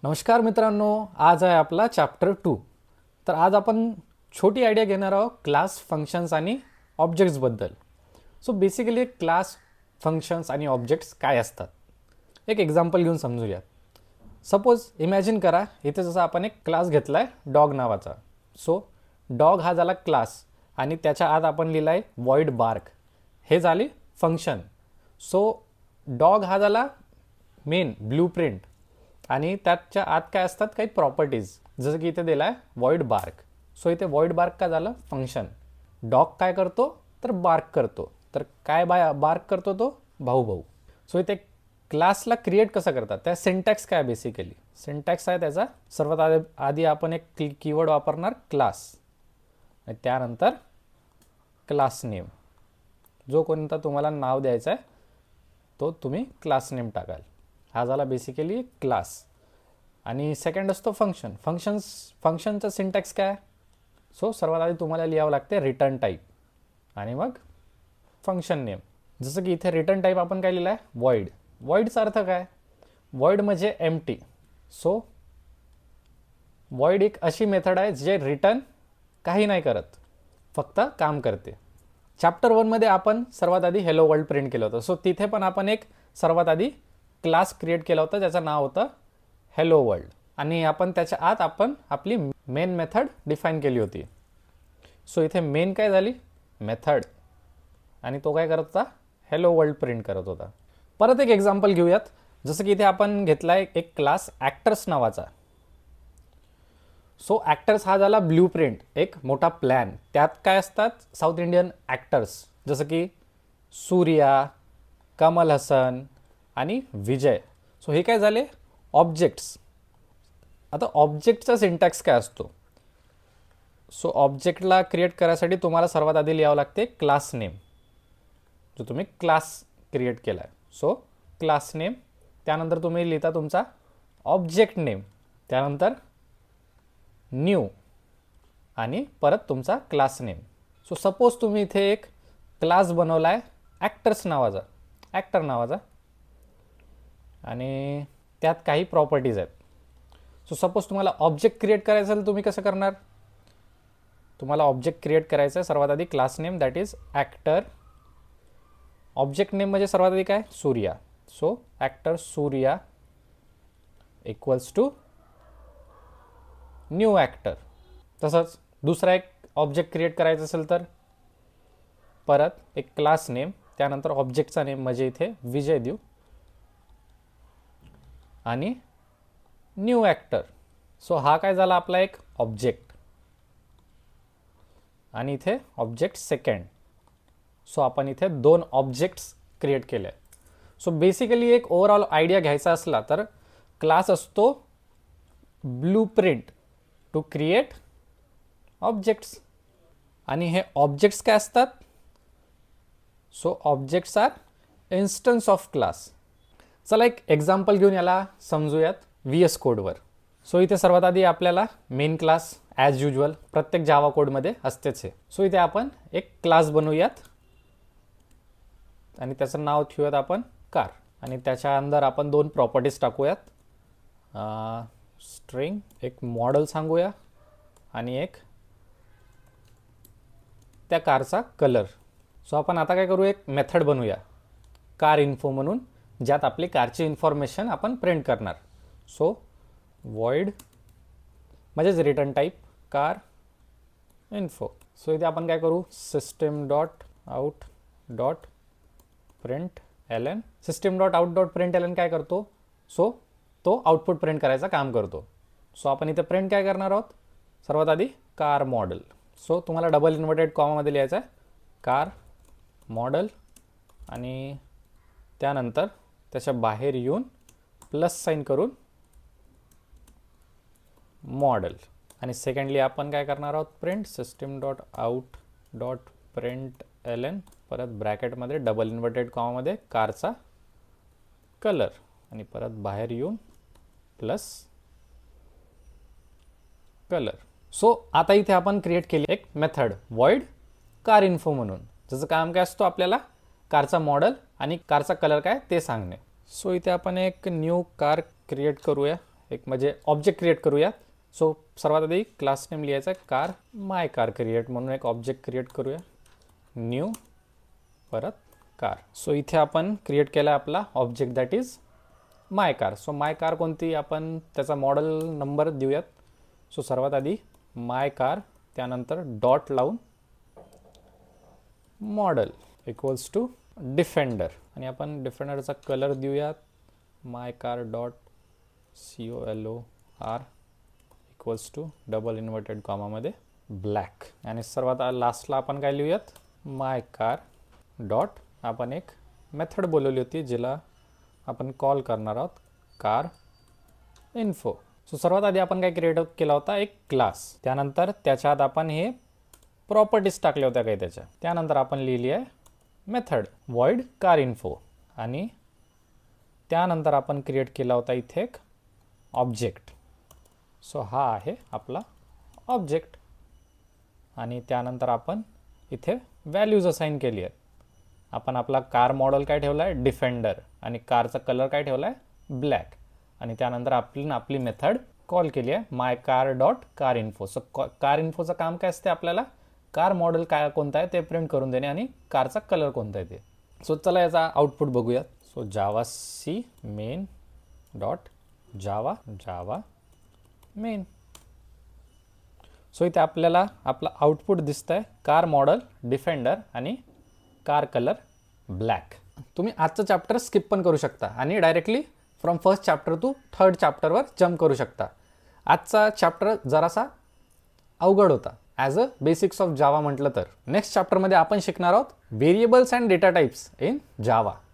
नमस्कार मित्रांनो, आज आहे आपला चॅप्टर 2। तर आज आपण छोटी आयडिया घेणार आहोत क्लास फंक्शन्स आणि ऑब्जेक्ट्स बद्दल। सो बेसिकली क्लास फंक्शन्स आणि ऑब्जेक्ट्स काय असतात, एक एक्झाम्पल घेऊन समजूया। सपोज इमॅजिन करा, इथे जसं आपण एक क्लास घेतला आहे डॉग नावाचा। सो डॉग हा झाला क्लास आणि त्याच्या आत आपण लिहिला आहे वॉइड बार्क, हे झाले फंक्शन। सो डॉग हा झाला मेन ब्लूप्रिंट आणि त्याच्या आत काय असतात काही प्रॉपर्टीज, जसं की इथे दिला आहे वॉइड बार्क। सो इथे वॉइड बार्क का झालं फंक्शन। डॉग काय करतो तर बार्क करतो, तर काय बार्क करतो तो भाऊ भाऊ। सो इथे क्लासला क्रिएट कसं करतात, त्या सिंटॅक्स काय बेसिकली सिंटॅक्स आहे त्याचा, सर्वात आधी आपण एक कीवर्ड वापरणार क्लास, त्यानंतर क्लास नेम, जो कोणता तुम्हाला नाव द्यायचा आहे तो तुम्ही क्लास नेम टाकाल। हा झाला बेसिकली क्लास। आणि सेकंड असतो फंक्शन। फंक्शनचा सिंटॅक्स काय, सो सर्वात आधी तुम्हाला लिहावं लागते रिटर्न टाईप आणि मग फंक्शन नेम। जसं की इथे रिटर्न टाईप आपण काय लिहिलं आहे वॉइड। वॉइडचा अर्थ काय, वॉइड म्हणजे एम्प्टी। सो वॉइड एक अशी मेथड आहे जे रिटर्न काही नाही करत, फक्त काम करते। चॅप्टर 1 मध्ये आपण सर्वात आधी हेलो वर्ल्ड प्रिंट केलं होतं। सो तिथे पण आपण एक सर्वात आधी क्लास क्रिएट केला होता ज्याचं नाव होतं हेलो वर्ल्ड, आणि आपण त्याच्या आत आपण आपली मेन मेथड डिफाईन केली होती। सो इथे मेन काय झाली मेथड, आणि तो काय करत होता हेलो वर्ल्ड प्रिंट करत होता। परत एक एक्झाम्पल घेऊयात, जसं की इथे आपण घेतलाय एक क्लास ॲक्टर्स नावाचा। सो ॲक्टर्स हा झाला ब्लूप्रिंट, एक मोठा प्लॅन। त्यात काय असतात साऊथ इंडियन ॲक्टर्स, जसं की सूर्या, कमल हसन आणि विजय। सो हे काय झाले ऑब्जेक्ट्स। आता ऑब्जेक्टचा सिंटॅक्स काय असतो, सो ऑब्जेक्टला क्रिएट करायसाठी तुम्हाला सर्वात आधी लिहावं लागते क्लास नेम, जो तुम्ही क्लास क्रिएट केला आहे। सो क्लास नेम, त्यानंतर तुम्ही लिहिता तुमचा ऑब्जेक्ट नेम, त्यानंतर न्यू आणि परत तुमचा क्लास नेम। सो सपोज तुम्ही इथे एक क्लास बनवला आहे ॲक्टर्स नावाचा, ॲक्टर नावाचा, आणि त्यात काही प्रॉपर्टीज आहेत। सो सपोज तुम्हाला ऑब्जेक्ट क्रिएट करायचं असेल तुम्ही कसं करणार, तुम्हाला ऑब्जेक्ट क्रिएट करायचं आहे सर्वात आधी class name that is actor, object name म्हणजे सर्वात आधी काय Surya. So actor Surya equals to new actor. तसंच दुसरा एक ऑब्जेक्ट क्रिएट करायचं असेल तर परत एक क्लास नेम, त्यानंतर ऑब्जेक्टचा नेम म्हणजे इथे विजय देऊ आणि न्यू ॲक्टर। सो हा काय झाला आपला एक ऑब्जेक्ट, आणि इथे ऑब्जेक्ट सेकंड। सो आपण इथे दोन ऑब्जेक्ट्स क्रिएट केले। सो बेसिकली एक ओव्हरऑल आयडिया घ्यायचा असला तर क्लास असतो ब्लूप्रिंट टू क्रिएट ऑब्जेक्ट्स, आणि हे ऑब्जेक्ट्स काय असतात, so objects are instance of class. चला एक एक्झाम्पल घेऊन याला समजूयात VS कोडवर। सो इथे सर्वात आधी आपल्याला मेन क्लास ॲज युजल प्रत्येक जावा कोडमध्ये असतेच आहे। सो इथे आपण एक क्लास बनवूयात आणि त्याचं नाव ठेवूयात आपण कार, आणि त्याच्या अंदर आपण दोन प्रॉपर्टीज टाकूयात, स्ट्रिंग एक मॉडेल सांगूया आणि एक त्या कारचा कलर। सो आपण आता काय करू, एक मेथड बनवूया कार इन्फो म्हणून, ज्यात आपली कारची इन्फॉर्मेशन आपण प्रिंट करणार। सो वॉइड म्हणजेच return type car info. So इथे आपण काय करू system dot out dot print L N. System dot out dot print L N काय करतो, सो तो आउटपुट प्रिंट करायचं काम करतो। सो आपण इथे प्रिंट काय करणार आहोत, सर्वात आधी कार मॉडेल। सो तुम्हाला डबल इन्व्हर्टेड कॉमामध्ये लिहायचं आहे कार मॉडेल, आणि त्यानंतर त्याच्या बाहेर येऊन प्लस साइन करून मॉडेल, आणि सेकंडली आपण काय करणार आहोत print system dot out dot print L N, परत ब्रॅकेटमध्ये डबल इन्व्हर्टेड कॉमामध्ये कारचा कलर, आणि परत बाहेर येऊन प्लस कलर। सो आता इथे आपण क्रिएट केली एक मेथड वॉइड कार इन्फो म्हणून, ज्याचं काम काय असतो आपल्याला कारचा मॉडेल आणि कारचा कलर काय ते सांगणे। सो इथे आपण एक न्यू कार क्रिएट करूया एक म्हणजे ऑब्जेक्ट क्रिएट करूयात. सो सर्वात आधी क्लास नेम लिहायचा आहे कार, माय कार क्रिएट म्हणून एक ऑब्जेक्ट क्रिएट करूया. न्यू परत कार. सो इथे आपण क्रिएट केला आपला object that is my car. So my car कोणती, आपण त्याचा मॉडेल नंबर देऊयात. सो सर्वात आधी माय कार, त्यानंतर डॉट लावून मॉडेल इक्वल्स टू डिफेंडर, आणि आपण डिफेंडरचा कलर देऊयात my car dot COLOR equals to double inverted कॉमामध्ये ब्लॅक. आणि सर्वात लास्टला आपण काय लिहूयात, माय कार डॉट, आपण एक मेथड बोलवली होती जिला आपण कॉल करणार आहोत कार इन्फो. सो सर्वात आधी आपण काय क्रिएट केला होता, एक क्लास. त्यानंतर त्याच्यात आपण हे प्रॉपर्टीज टाकल्या होत्या काही त्याच्या. त्यानंतर आपण लिहिली आहे मेथड void कार इन्फो, आणि त्यानंतर आपण क्रिएट केला होता इथे एक ऑब्जेक्ट. सो हा आहे आपला ऑब्जेक्ट. आणि त्यानंतर आपण इथे व्हॅल्यूज असाइन केली आहेत. आपण आपला कार मॉडेल काय ठेवला आहे, डिफेंडर, आणि कारचा कलर काय ठेवला आहे, ब्लॅक. आणि त्यानंतर आपली मेथड कॉल केली आहे my car dot car info. So car इन्फोचं काम काय असते, आपल्याला कार मॉडेल काय कोणता आहे ते प्रिंट करून देणे आणि कारचा कलर कोणता आहे ते. सो चला याचा आउटपुट बघूयात. So Java C main dot Java main. So इथे आपल्याला आपला आउटपुट दिसत आहे कार मॉडेल डिफेंडर आणि कार कलर ब्लॅक. तुम्ही आजचं चॅप्टर स्किप पण करू शकता आणि directly from first chapter to third चॅप्टरवर जम्प करू शकता. आजचा चॅप्टर जरासा अवघड होता as a basics of Java म्हटलं तर. नेक्स्ट चॅप्टरमध्ये आपण शिकणार आहोत variables and data types in Java.